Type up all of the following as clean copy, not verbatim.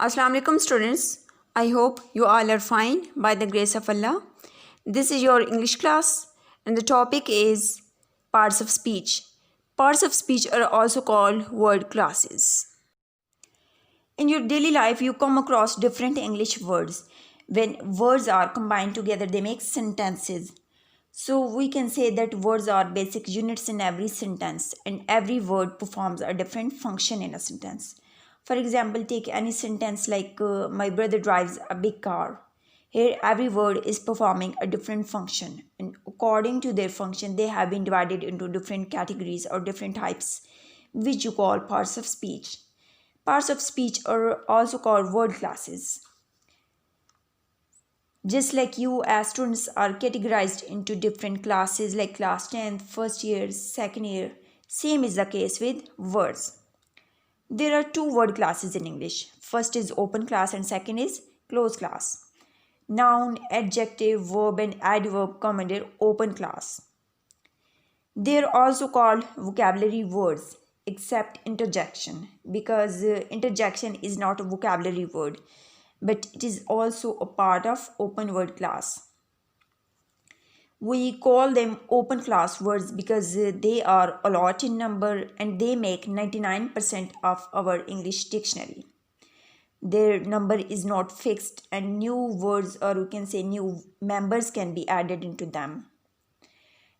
Assalamu alaikum students. I hope you all are fine by the grace of Allah. This is your English class and the topic is parts of speech. Parts of speech are also called word classes. In your daily life you come across different English words. When words are combined together they make sentences. So we can say that words are basic units in every sentence and every word performs a different function in a sentence. For example, take any sentence like my brother drives a big car. Here every word is performing a different function and according to their function they have been divided into different categories or different types which you call parts of speech. Parts of speech are also called word classes. Just like you as students are categorized into different classes like class 10th, first year, second year, same is the case with words. There are two word classes in English. First is open class and second is closed class. Noun, adjective, verb and adverb come under open class. They are also called vocabulary words except interjection because interjection is not a vocabulary word but it is also a part of open word class. We call them open class words because they are a lot in number and they make 99% of our English dictionary. Their number is not fixed and new words or you can say new members can be added into them.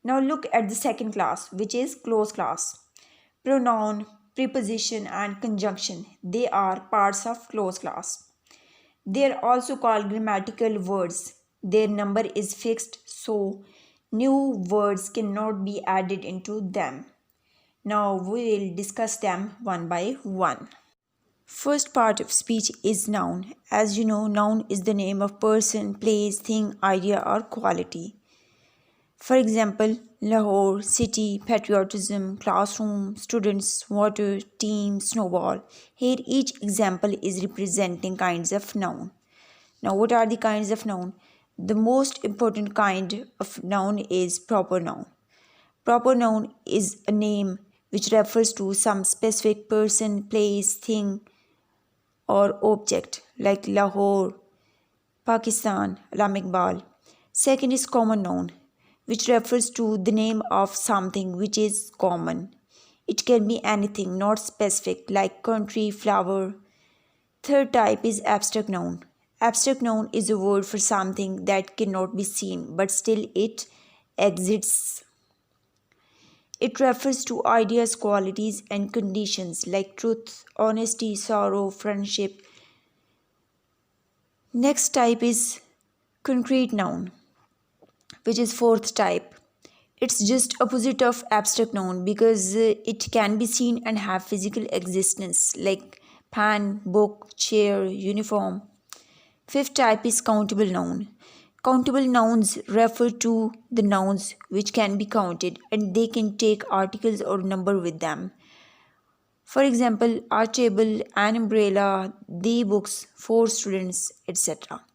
Now look at the second class which is closed class. Pronoun, preposition and conjunction, they are parts of closed class. They are also called grammatical words. Their number is fixed, so new words cannot be added into them. Now we will discuss them one by one. First part of speech is noun. As you know, noun is the name of person, place, thing, idea or quality. For example, Lahore, city, patriotism, classroom, students, water, team, snowball. Here each example is representing kinds of noun. Now what are the kinds of noun? The most important kind of noun is proper noun. Proper noun is a name which refers to some specific person, place, thing or object like Lahore, Pakistan, Allama Iqbal. Second is common noun, which refers to the name of something which is common. It can be anything, not specific, like country, flower. Third type is abstract noun. Abstract noun is a word for something that cannot be seen, but still it exists. It refers to ideas, qualities, and conditions like truth, honesty, sorrow, friendship. Next type is concrete noun, which is fourth type. It's just opposite of abstract noun because it can be seen and have physical existence like pen, book, chair, uniform. Fifth type is countable noun. Countable nouns refer to the nouns which can be counted and they can take articles or number with them. For example, a table, an umbrella, the books, 4 students, etc.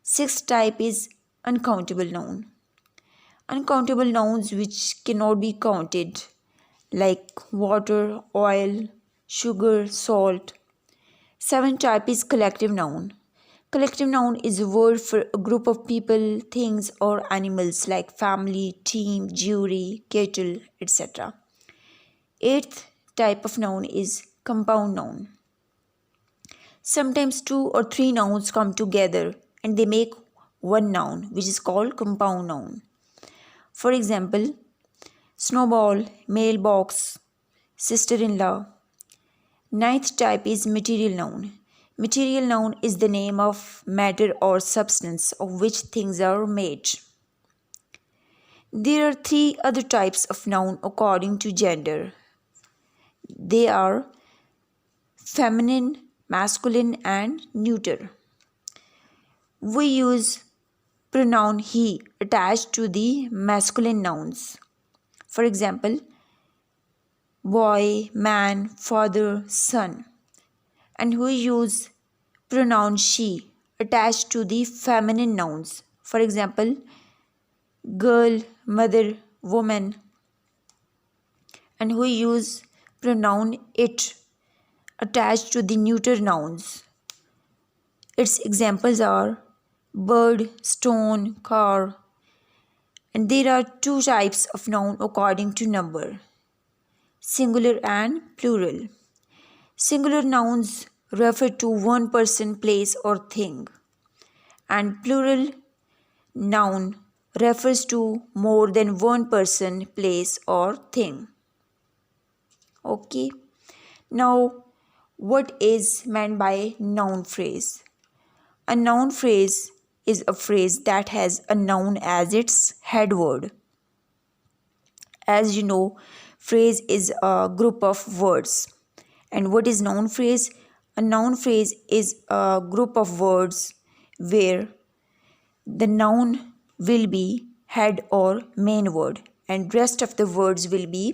Sixth type is uncountable noun. Uncountable nouns which cannot be counted like water, oil, sugar, salt. Seventh type is collective noun. Collective noun is a word for a group of people, things or animals like family, team, jury, kettle, etc. Eighth type of noun is compound noun. Sometimes 2 or 3 nouns come together and they make one noun which is called compound noun. For example, snowball, mailbox, sister-in-law. Ninth type is material noun. Material noun is the name of matter or substance of which things are made. There are 3 other types of noun according to gender. They are feminine, masculine and neuter. We use pronoun he attached to the masculine nouns. For example, boy, man, father, son. And we use pronoun she attached to the feminine nouns. For example, girl, mother, woman. And we use pronoun it attached to the neuter nouns. Its examples are bird, stone, car. And there are two types of noun according to number, singular and plural. Singular nouns refer to one person, place, or thing, and plural noun refers to more than one person, place, or thing. Okay. Now, what is meant by noun phrase? A noun phrase is a phrase that has a noun as its head word. As you know, phrase is a group of words. And what is noun phrase? A noun phrase is a group of words where the noun will be head or main word and rest of the words will be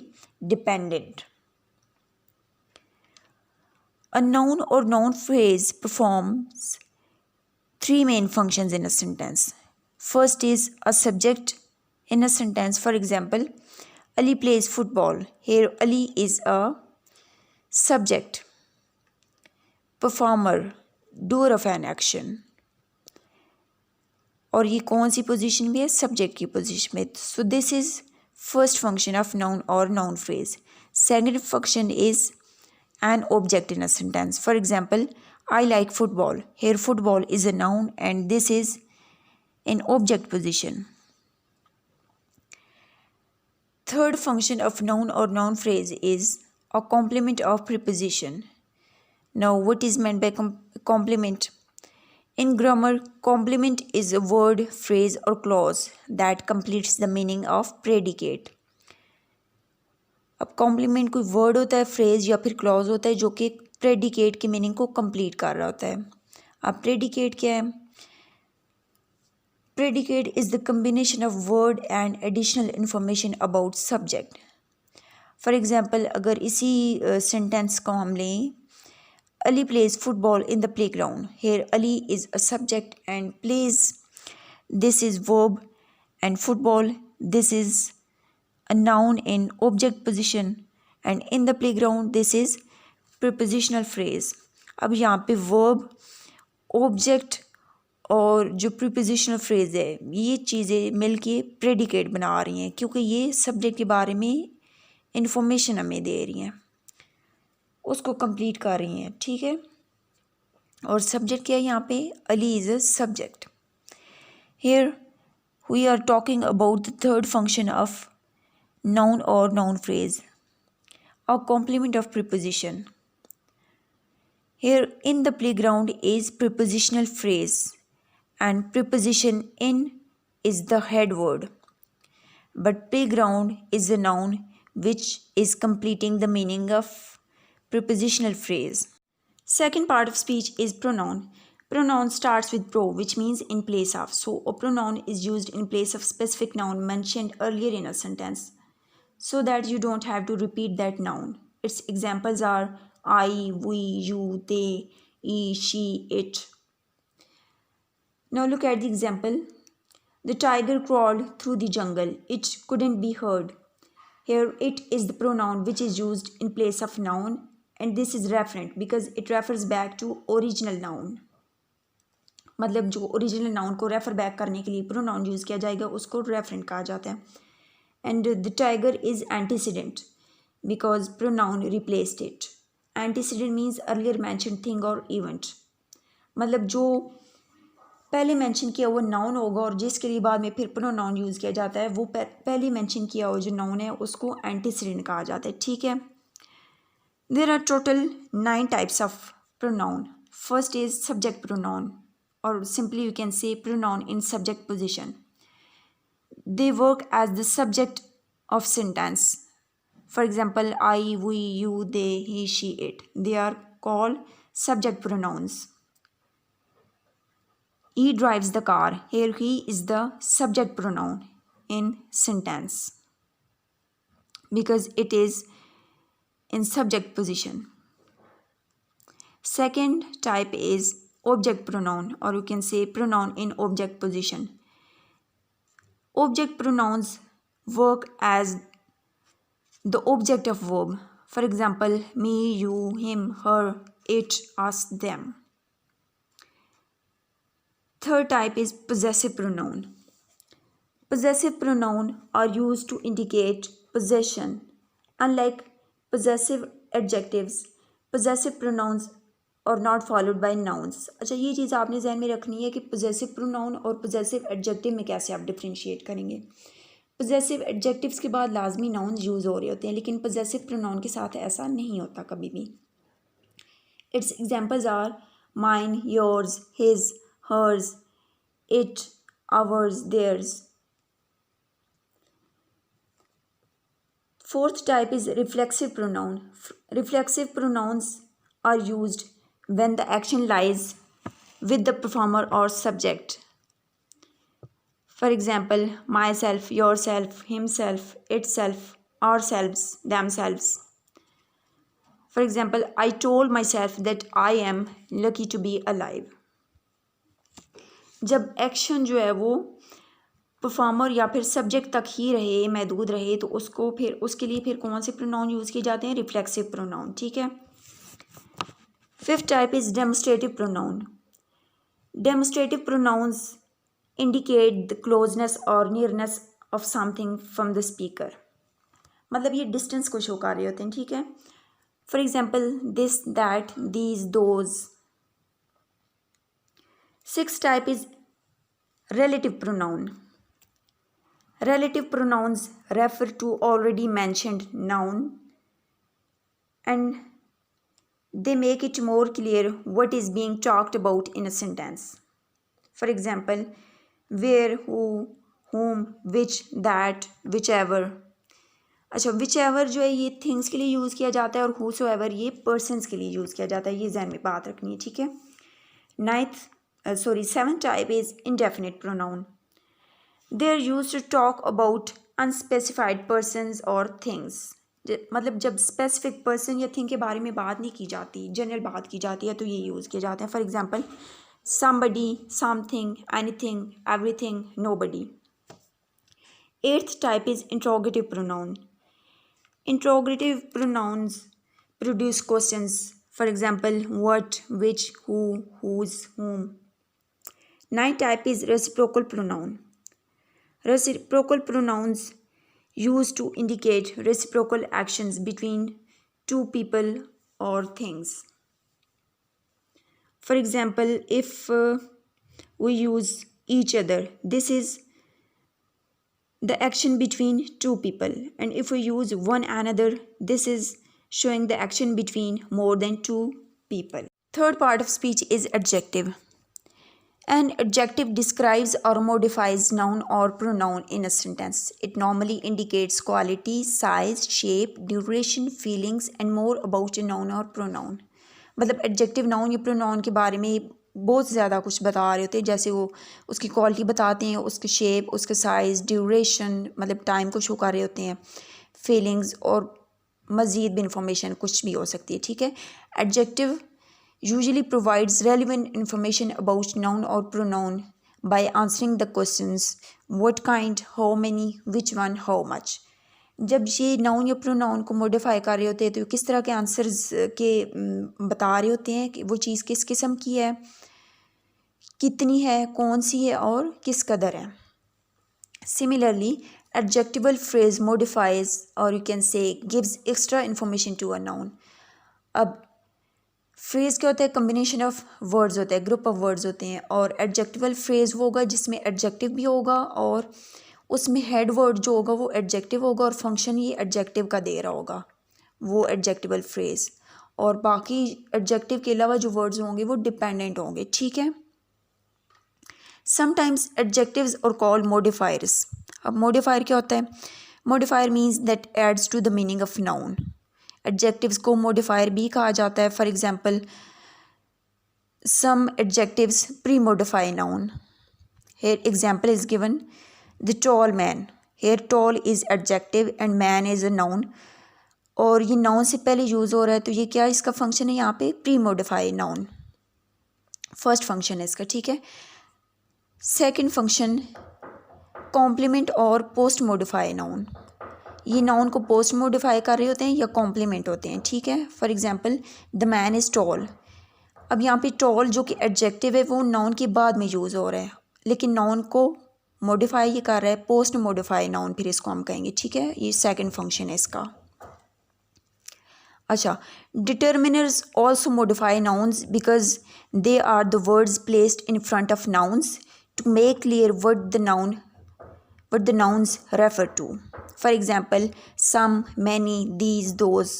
dependent. A noun or noun phrase performs three main functions in a sentence. First is a subject in a sentence. For example, Ali plays football. Here Ali is a subject, performer, doer of an action. और ये कौन सी position में है? Subject की position में. So this is first function of noun और noun phrase. Second function is an object in a sentence. For example, I like football. Here football is a noun and this is in object position. Third function of noun or noun phrase is a complement of preposition. Now what is meant by complement? In grammar, complement is a word, phrase or clause that completes the meaning of predicate. अब complement कोई word होता है, phrase या फिर clause होता है जो कि प्रेडिकेट की मीनिंग को कंप्लीट कर रहा होता है. अब प्रेडिकेट क्या है? Predicate is the combination of word and additional information about subject. For example, अगर इसी सेंटेंस को हम लें, Ali plays football in the playground. Here Ali is a subject and plays, this is verb, and football, this is a noun in object position, and in the playground this is prepositional phrase. अब यहाँ पे verb, object और जो prepositional phrase है, ये चीज़ें मिलके predicate बना रही हैं क्योंकि ये subject के बारे में information हमें दे रही हैं, उसको complete कर रही हैं. ठीक है. और subject क्या है यहाँ पे? Ali is a subject. Here we are talking about the third function of noun or noun phrase, a complement of preposition. Here in the playground is prepositional phrase and preposition in is the head word, but playground is a noun which is completing the meaning of prepositional phrase. Second part of speech is pronoun. Pronoun starts with pro, which means in place of. So a pronoun is used in place of specific noun mentioned earlier in a sentence, so that you don't have to repeat that noun. Its examples are I, we, you, they, he, she, it. Now look at the example. The tiger crawled through the jungle. It couldn't be heard. Here it is the pronoun which is used in place of noun, and this is referent because it refers back to original noun. मतलब जो original noun को refer back करने के लिए pronoun use किया जाएगा उसको referent कहा जाता है. And the tiger is antecedent because pronoun replaced it. Antecedent means earlier mentioned thing or event. मतलब जो पहले मेंशन किया हुआ नाउन होगा और जिसके लिए बाद में फिर प्रोनाउन यूज़ किया जाता है, वो पहले मेंशन किया हुआ जो नाउन है उसको एंटीसीडेंट कहा जाता है. ठीक है. There are total 9 types of pronoun. First is subject pronoun, or simply you can say pronoun in subject position. They work as the subject of sentence. For example, I, we, you, they, he, she, it. They are called subject pronouns. He drives the car. Here he is the subject pronoun in sentence because it is in subject position. Second type is object pronoun, or you can say pronoun in object position. Object pronouns work as the object of verb. For example, me, you, him, her, it, us, them. third type is possessive pronoun. Possessive pronoun are used to indicate possession. Unlike possessive adjectives, possessive pronouns are not followed by nouns. अच्छा, ये चीज़ आपने ज़हन में रखनी है कि possessive pronoun और possessive adjective में कैसे आप डिफ्रेंशिएट करेंगे. possessive adjectives के बाद लाजमी nouns यूज़ हो रहे होते हैं, लेकिन possessive pronoun के साथ ऐसा नहीं होता कभी भी. Its examples are mine, yours, his, hers, it, ours, theirs. Fourth type is reflexive pronoun. Reflexive pronouns are used when the action lies with the performer or subject. For example, myself, yourself, himself, itself, ourselves, themselves. For example, I told myself that I am lucky to be alive. जब action जो है वो performer या फिर subject तक ही रहे, महदूद रहे, तो उसको फिर उसके लिए फिर कौन से प्रोनाउन यूज़ किए जाते हैं? Reflexive pronoun. ठीक है. Fifth type is demonstrative pronoun. Demonstrative pronouns indicate the closeness और nearness of something from the speaker. मतलब ये डिस्टेंस को शो कर रहे होते हैं. ठीक है. For example, this, that, these, those. Six type is relative pronoun. Relative pronouns refer to already mentioned noun and they make it more clear what is being talked about in a sentence. For example, where, who, whom, which, that, whichever. अच्छा, whichever जो है ये things के लिए use किया जाता है और whosoever ये पर्सनस के लिए यूज़ किया जाता है. ये ज़हन में बात रखनी है. ठीक है. Seventh type is indefinite pronoun. They are used to talk about unspecified persons or things. मतलब जब स्पेसिफिक पर्सन या थिंग के बारे में बात नहीं की जाती, जनरल बात की जाती है, तो ये यूज़ किए जाते हैं. For example, somebody, something, anything, everything, nobody. Eighth type is interrogative pronoun. Interrogative pronouns produce questions. For example, what, which, who, whose, whom. Ninth type is reciprocal pronoun. Reciprocal pronouns used to indicate reciprocal actions between two people or things. For example, if we use each other, this is the action between two people, and if we use one another, this is showing the action between more than two people. Third part of speech is adjective. An adjective describes or modifies noun or pronoun in a sentence. It normally indicates quality, size, shape, duration, feelings and more about a noun or pronoun. मतलब adjective noun या pronoun के बारे में बहुत ज़्यादा कुछ बता रहे होते हैं. जैसे वो उसकी क्वालिटी बताते हैं, उसके शेप, उसके साइज़, ड्यूरेशन, मतलब टाइम को शो कर रहे होते हैं, फीलिंग्स और मज़ीद भी इंफॉर्मेशन कुछ भी हो सकती है. ठीक है. Adjective usually provides relevant information about noun or pronoun by answering the questions what kind, how many, which one, how much. जब ये नाउन या प्रोनाउन को मॉडिफाई कर रहे होते हैं तो किस तरह के आंसर्स के बता रहे होते हैं कि वो चीज़ किस किस्म की है, कितनी है, कौन सी है और किस कदर है. Similarly, adjectival phrase modifies or you can say gives extra information to a noun. अब फ्रेज़ क्या होता है? कम्बिनेशन ऑफ वर्ड्स होता है, ग्रुप ऑफ वर्ड्स होते हैं. और एडजेक्टिवल फ्रेज़ वो होगा जिसमें एडजेक्टिव भी होगा और उसमें हेड वर्ड जो होगा वो एडजेक्टिव होगा और फंक्शन ये एडजेक्टिव का दे रहा होगा, वो एडजेक्टिवल फ्रेज़. और बाकी एडजेक्टिव के अलावा जो वर्ड्स होंगे वो डिपेंडेंट होंगे. ठीक है. Sometimes adjectives are called modifiers. अब मॉडिफायर क्या होता है? Modifier means that adds to the meaning of noun. Adjectives को मॉडिफायर भी कहा जाता है. For example, some adjectives premodify noun. Here example is given, the tall man. Here tall is adjective and man is a noun, और ये noun से पहले use हो रहा है, तो ये क्या इसका फंक्शन है? यहाँ पे pre modify noun first function है इसका. ठीक है. सेकेंड फंक्शन कॉम्प्लीमेंट और पोस्ट मॉडिफाई नाउन. ये नाउन को पोस्ट मॉडिफाई कर रहे होते हैं या कॉम्प्लीमेंट होते हैं. ठीक है. For example, the man is tall. अब यहाँ पे टॉल जो कि एडजेक्टिव है वो नाउन के बाद में यूज़ हो रहा है, लेकिन नाउन को मॉडिफाई ये कर रहा है, पोस्ट मॉडिफाई नाउन फिर इसको हम कहेंगे, ठीक है। ये सेकंड फंक्शन है इसका। अच्छा, determiners also modify nouns because they are the words placed in front of nouns to make clear what the nouns refer to. For example, some, many, these, those,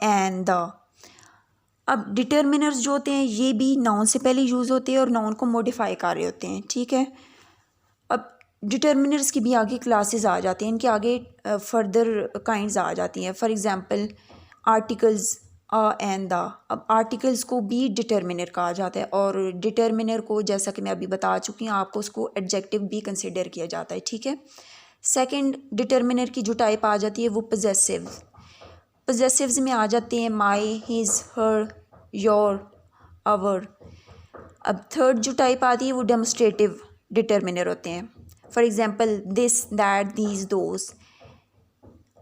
and the. अब determiners जो होते हैं ये भी noun से पहले use होते हैं और नाउन को मॉडिफाई कर रहे होते हैं, ठीक है। अब डिटर्मिनर्स की भी आगे क्लासेस आ जाती हैं, इनके आगे फर्दर काइंड्स आ जाती हैं। For example articles and the. अब आर्टिकल्स को भी डिटर्मिनर कहा जाता है और डिटर्मिनर को जैसा कि मैं अभी बता चुकी हूँ आपको, उसको एडजेक्टिव भी कंसिडर किया जाता है, ठीक है। सेकंड डिटर्मिनर की जो टाइप आ जाती है वो पजेसिव्स में आ जाते हैं माई, हिज, हर, योर, आवर। अब थर्ड जो टाइप आती है वो डेमोस्ट्रेटिव डिटर्मिनर होते हैं। For example this, that, these, those.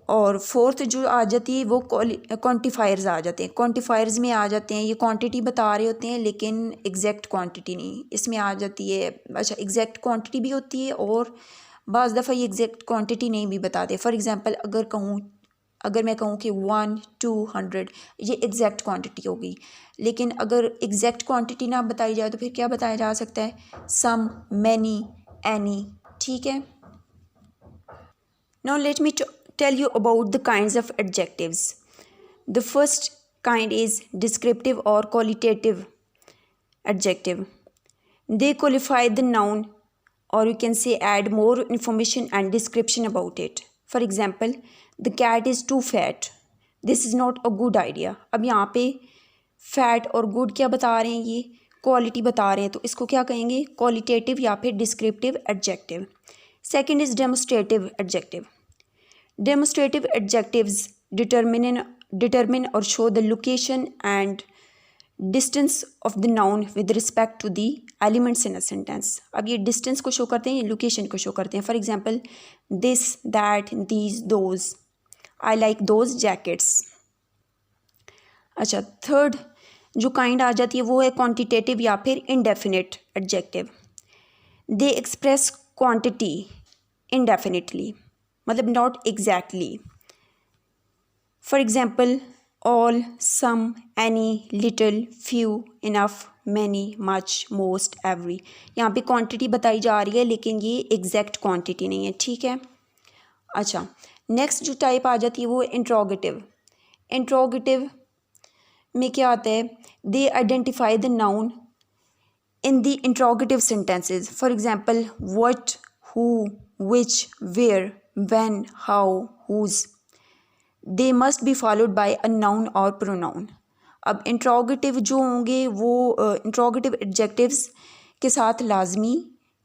और फोर्थ जो आ जाती है वो क्वांटिफायर्स आ जाते हैं। क्वांटिफायर्स में आ जाते हैं, ये क्वांटिटी बता रहे होते हैं लेकिन एग्जैक्ट क्वांटिटी नहीं, इसमें आ जाती है। अच्छा, एग्जैक्ट क्वांटिटी भी होती है और बाज़ दफ़ा ये एग्जैक्ट क्वांटिटी नहीं भी बताते। फॉर एग्जांपल अगर मैं कहूँ कि 1, 200, ये एग्जैक्ट क्वांटिटी होगी, लेकिन अगर एग्जैक्ट क्वांटिटी ना बताई जाए तो फिर क्या बताया जा सकता है, सम, मैनी, एनी, ठीक है। Now let me tell you about the kinds of adjectives. The first kind is descriptive or qualitative adjective. They qualify the noun, or you can say add more information and description about it. For example, the cat is too fat. This is not a good idea. अब यहाँ पे fat और good क्या बता रहे हैं, ये quality बता रहे हैं, तो इसको क्या कहेंगे, क्वालिटेटिव या फिर descriptive adjective. Second is demonstrative adjective. Demonstrative adjectives determine or show the location and distance of the noun with respect to the elements in a sentence. अब ये distance को show करते हैं, ये location को show करते हैं. For example, this, that, these, those. I like those jackets. अच्छा, थर्ड जो काइंड आ जाती है वो है क्वांटिटेटिव या फिर indefinite adjective. They express quantity indefinitely, मतलब not exactly. For example all, some, any, little, few, enough, many, much, most, every. यहाँ पे क्वांटिटी बताई जा रही है लेकिन ये एग्जैक्ट क्वांटिटी नहीं है, ठीक है। अच्छा, नेक्स्ट जो टाइप आ जाती है वो इंट्रोगेटिव. इंट्रोगेटिव में क्या आता है, they identify the noun in the interrogative sentences. For example what, who, which, where, when, how, whose. They must be followed by a noun or pronoun. अब इंट्रोगेटिव जो होंगे वो इंट्रोगेटिव एडजेक्टिव्स के साथ लाजमी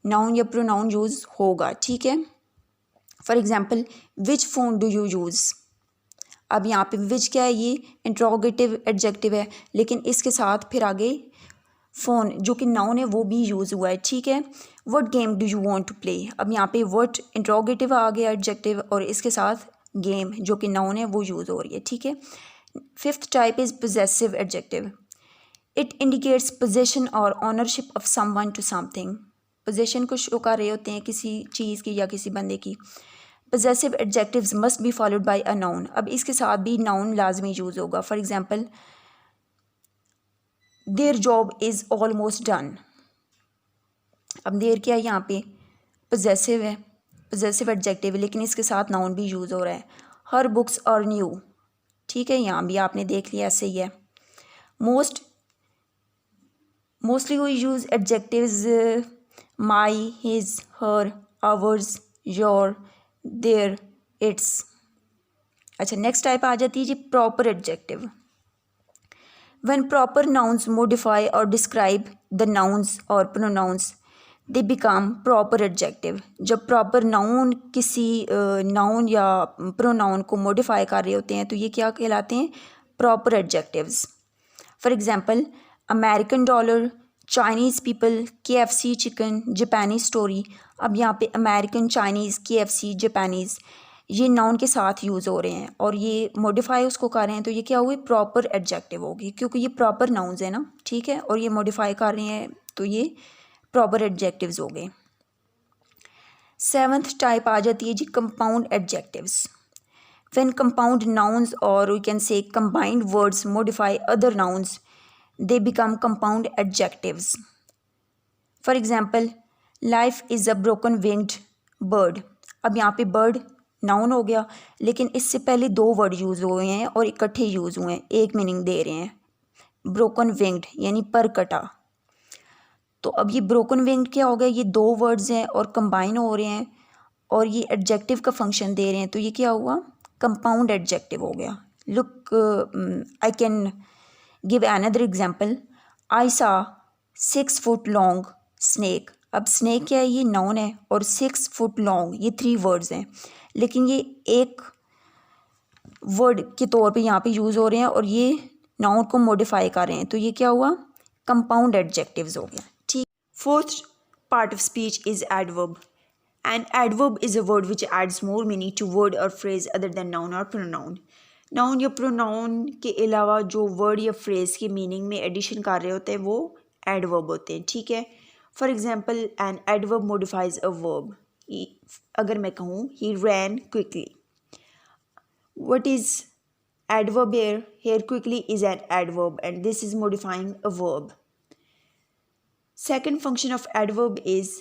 नाउन या प्रोनाउन यूज़ होगा, ठीक है। For example which phone do you use. अब यहाँ पे विच क्या है, ये इंट्रोगेटिव एडजेक्टिव है लेकिन इसके साथ फिर आगे फ़ोन जो कि नाउन है वो भी यूज़ हुआ है, ठीक है। What game do you want to play. अब यहाँ पे व्हाट इंट्रोगेटिव आ गया एडजेक्टिव और इसके साथ गेम जो कि नाउन है वो यूज़ हो रही है, ठीक है। Fifth type is possessive adjective. It indicates possession और ownership of someone to something. Possession को शो कर रहे होते हैं किसी चीज़ की या किसी बंदे की. Possessive adjectives must be followed by a noun. अब इसके साथ भी नाउन लाजमी यूज़ होगा. For example their job is almost done. अब देर क्या है, यहाँ पे पोजेसिव है, पोजेसिव एडजेक्टिव है लेकिन इसके साथ नाउन भी यूज़ हो रहा है. हर बुक्स आर न्यू, ठीक है, यहाँ भी आपने देख लिया ऐसे ही है. मोस्टली वो use adjectives my, his, her, ours, your, their, its. अच्छा, नेक्स्ट टाइप आ जाती है जी proper adjective. When proper nouns modify or describe the nouns or pronouns, they become proper adjective. जब proper noun किसी noun या pronoun को modify कर रहे होते हैं तो ये क्या कहलाते हैं, proper adjectives. For example, American dollar, Chinese people, KFC chicken, Japanese story. अब यहाँ पे American, Chinese, KFC, Japanese ये नाउन के साथ यूज़ हो रहे हैं और ये मॉडिफाई उसको कर रहे हैं, तो ये क्या हुए, प्रॉपर एडजेक्टिव होगी, क्योंकि ये प्रॉपर नाउन्स है ना, ठीक है, और ये मॉडिफाई कर रहे हैं तो ये प्रॉपर एडजेक्टिव्स हो गए। सेवन्थ टाइप आ जाती है जी compound adjectives. When compound nouns और we can say combined words modify other nouns, they become compound adjectives. For example, life is a broken winged bird. अब यहाँ पे बर्ड नाउन हो गया, लेकिन इससे पहले दो वर्ड यूज़ हुए हैं और इकट्ठे यूज़ हुए हैं, एक मीनिंग दे रहे हैं। ब्रोकन विंग्ड यानी पर कटा। तो अब ये ब्रोकन विंग्ड क्या हो गया, ये दो वर्ड्स हैं और कंबाइन हो रहे हैं और ये एडजेक्टिव का फंक्शन दे रहे हैं, तो ये क्या हुआ, कंपाउंड एडजेक्टिव हो गया। Look, I can give another example. I saw 6 foot long snake. अब स्नेक क्या है, ये नाउन है और 6 फुट लॉन्ग ये 3 वर्ड्स हैं, लेकिन ये एक वर्ड के तौर पे यहाँ पे यूज़ हो रहे हैं और ये नाउन को मॉडिफाई कर रहे हैं, तो ये क्या हुआ, कंपाउंड एडजेक्टिव्स हो गया, ठीक। Fourth part of speech is adverb. An adverb is a word which adds more meaning to word or phrase other than noun or pronoun. Noun या प्रोनाउन के अलावा जो वर्ड या फ्रेज की मीनिंग में एडिशन कर रहे होते हैं वो एडवर्ब होते हैं, ठीक है। For example, an adverb modifies a verb. अगर मैं कहूँ ही रैन quickly, what is adverb here? Here quickly is an adverb and this is modifying a verb. Second function of adverb is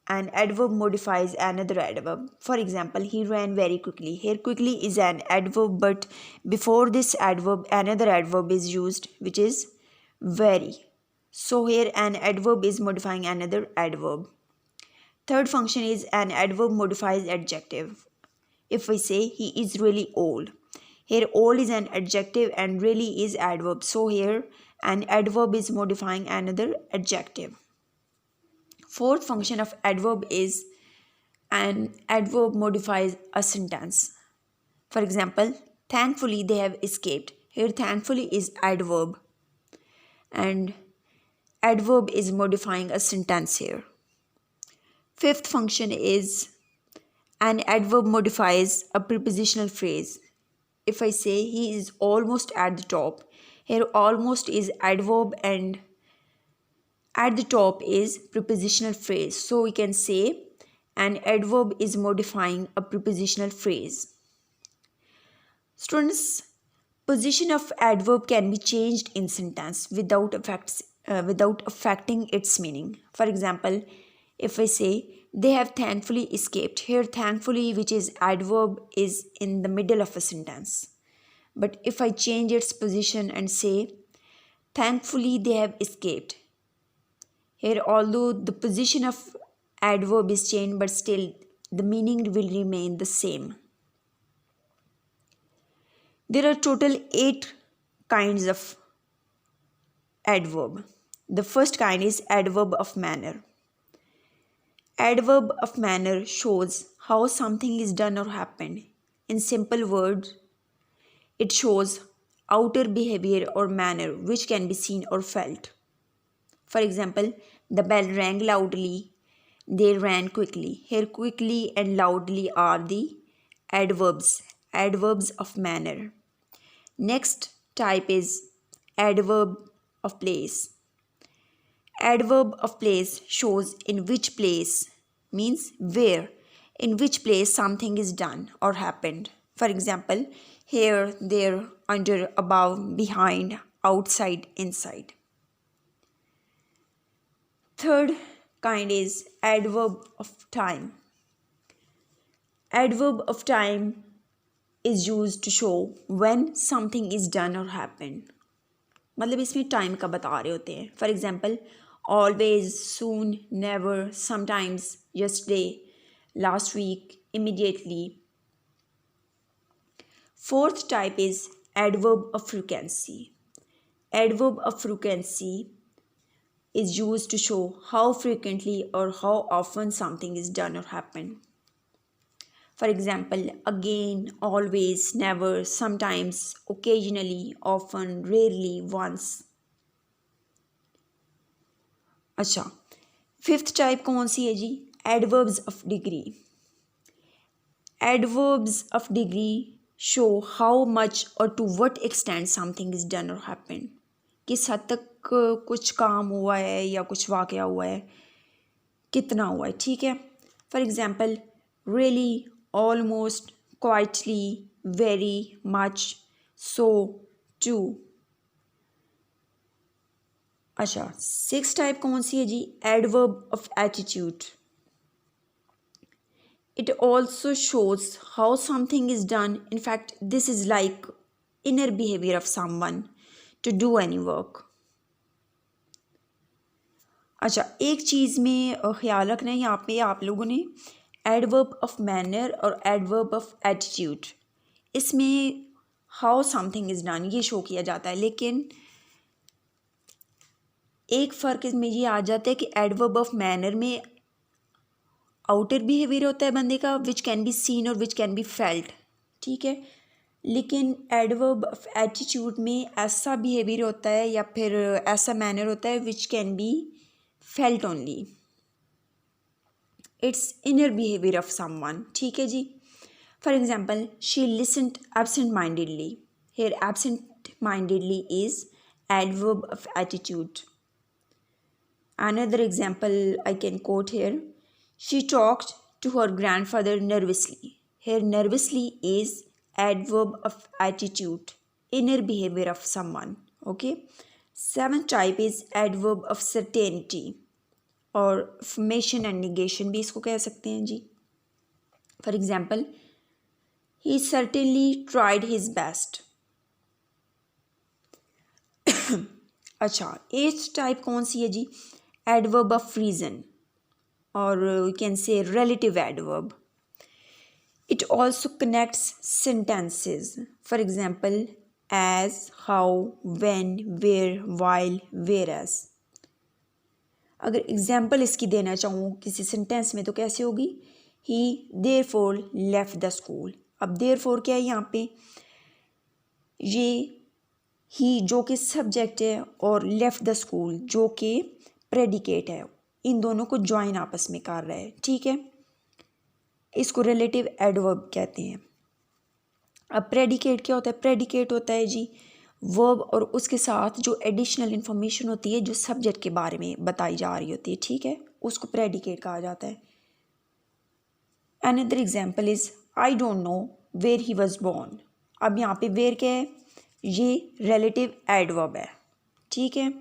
an adverb modifies another adverb. For example, he ran very quickly. Here quickly is an adverb, but before this adverb another adverb is used which is very. So here an adverb is modifying another adverb. Third function is an adverb modifies adjective. If we say he is really old, here old is an adjective and really is adverb, so here an adverb is modifying another adjective. Fourth function of adverb is an adverb modifies a sentence. For example, thankfully they have escaped. Here thankfully is adverb and adverb is modifying a sentence here. Fifth function is an adverb modifies a prepositional phrase. If I say he is almost at the top, here almost is adverb and at the top is prepositional phrase. So we can say an adverb is modifying a prepositional phrase. Students, position of adverb can be changed in sentence without affecting its meaning. For example, if I say they have thankfully escaped, here thankfully, which is adverb, is in the middle of a sentence. But if I change its position and say thankfully they have escaped, here although the position of adverb is changed, but still the meaning will remain the same. There are total 8 kinds of adverb. The first kind is adverb of manner. Adverb of manner shows how something is done or happened. In simple words, it shows outer behavior or manner which can be seen or felt. For example, the bell rang loudly, they ran quickly. Here quickly and loudly are the adverbs of manner. Next type is adverb of place. Adverb of place shows in which place, means where, in which place something is done or happened. For example, here, there, under, above, behind, outside, inside. Third kind is adverb of time. Adverb of time is used to show when something is done or happened. मतलब इसमें time का बता रहे होते हैं. For example, always, soon, never, sometimes, yesterday, last week, immediately. Fourth type is adverb of frequency. Adverb of frequency is used to show how frequently or how often something is done or happened. For example, again, always, never, sometimes, occasionally, often, rarely, once. अच्छा, fifth type कौन सी है जी? Adverbs of degree. Adverbs of degree show how much और to what extent something is done और happen, किस हद तक कुछ काम हुआ है या कुछ वाक़या हुआ है, कितना हुआ है, ठीक है। For example really, almost, quietly, very much, so, too. अच्छा, 6 टाइप कौन सी है जी? Adverb of attitude. It also shows how something is done. In fact, this is like inner behavior of someone to do any work. अच्छा, एक चीज़ में ख्याल रखना है यहाँ पे आप लोगों ने, एडवर्ब ऑफ मैनर और एडवर्ब ऑफ एटीट्यूड, इसमें हाउ समथिंग इज़ डन ये शो किया जाता है, लेकिन एक फ़र्क इसमें ये आ जाता है कि एडवर्ब ऑफ मैनर में आउटर बिहेवियर होता है बंदे का, विच कैन बी सीन और विच कैन बी फेल्ट, ठीक है। लेकिन एडवर्ब ऑफ एटीट्यूड में ऐसा बिहेवियर होता है या फिर ऐसा मैनर होता है which can be felt only, its inner behaviour of someone, ठीक है जी। For example she listened absent mindedly, here absent mindedly is adverb of attitude. Another example I can quote here. She talked to her grandfather nervously. Here nervously is adverb of attitude, inner behavior of someone. Okay. 7th type is adverb of certainty और affirmation and negation भी इसको कह सकते हैं जी. For example, he certainly tried his best. अच्छा, 8th type कौन सी है जी? Adverb of reason, or we can say relative adverb. It also connects sentences. For example, as, how, when, where, while, whereas. अगर एग्जाम्पल इसकी देना चाहूँ किसी sentence में तो कैसे होगी? He therefore left the school. अब therefore क्या है यहाँ पे? ये ही जो कि सब्जेक्ट है और लेफ्ट द स्कूल जो कि प्रेडिकेट है, इन दोनों को ज्वाइन आपस में कर रहा है, ठीक है। इसको रिलेटिव एडवर्ब कहते हैं। अब प्रेडिकेट क्या होता है? प्रेडिकेट होता है जी वर्ब और उसके साथ जो एडिशनल इंफॉर्मेशन होती है जो सब्जेक्ट के बारे में बताई जा रही होती है, ठीक है, उसको प्रेडिकेट कहा जाता है। Another example is I don't know where he was born. अब यहाँ पे वेयर क्या है? ये रिलेटिव एडवर्ब है, ठीक है।